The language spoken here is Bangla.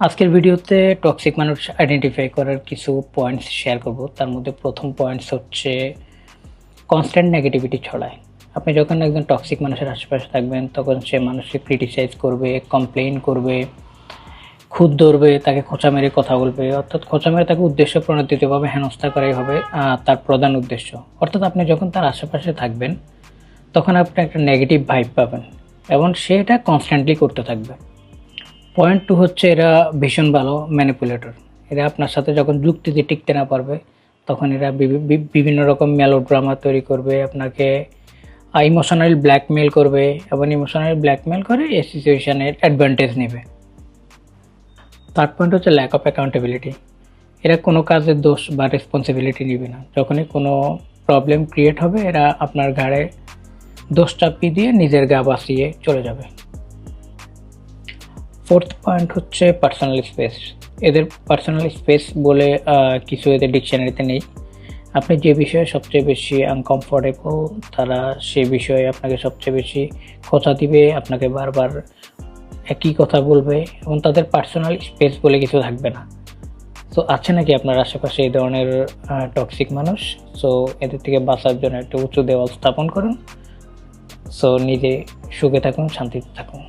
আজকের ভিডিওতে টক্সিক মানুষ আইডেন্টিফাই করার কিছু পয়েন্টস শেয়ার করব। তার মধ্যে প্রথম পয়েন্টস হচ্ছে কনস্ট্যান্ট নেগেটিভিটি ছড়ায়। আপনি যখন একজন টক্সিক মানুষের আশেপাশে থাকবেন তখন সে মানুষকে ক্রিটিসাইজ করবে, কমপ্লেইন করবে, খুঁত ধরবে, তাকে খোঁচা মেরে কথা বলবে। অর্থাৎ খোঁচা মেরে তাকে উদ্দেশ্য প্রণোদিতভাবে হেনস্থা করাই হবে তার প্রধান উদ্দেশ্য। অর্থাৎ আপনি যখন তার আশেপাশে থাকবেন তখন আপনি একটা নেগেটিভ ভাইব পাবেন এবং সে এটা কনস্ট্যান্টলি করতে থাকবে। পয়েন্ট টু হচ্ছে এরা ভীষণ ভালো ম্যানিপুলেটর। এরা আপনার সাথে যখন যুক্তিতে টিকতে না পারবে তখন এরা বিভিন্ন রকম মেলোড্রামা তৈরি করবে, আপনাকে ইমোশনাল ব্ল্যাকমেল করবে এবং ইমোশনাল ব্ল্যাকমেল করে এই সিচুয়েশানের অ্যাডভান্টেজ নেবে। থার্ড পয়েন্ট হচ্ছে ল্যাক অফ অ্যাকাউন্টেবিলিটি। এরা কোনো কাজের দোষ বা রেসপন্সিবিলিটি নেবে না। যখনই কোনো প্রবলেম ক্রিয়েট হবে এরা আপনার ঘাড়ে দোষ চাপিয়ে দিয়ে নিজের গা বাঁচিয়ে চলে যাবে। ফোর্থ পয়েন্ট হচ্ছে পার্সোনাল স্পেস। এদের পার্সোনাল স্পেস বলে কিছু এদের ডিকশনারিতে নেই। আপনি যে বিষয়ে সবচেয়ে বেশি আনকমফোর্টেবল তারা সে বিষয়ে আপনাকে সবচেয়ে বেশি খোঁচা দিবে, আপনাকে বারবার একই কথা বলবে এবং তাদের পার্সোনাল স্পেস বলে কিছু থাকবে না। সো আছে নাকি আপনার আশেপাশে এই ধরনের টক্সিক মানুষ? সো এদের থেকে বাঁচার জন্য একটা উঁচু দেওয়াল স্থাপন করুন। সো নিজে সুখে থাকুন, শান্তিতে থাকুন।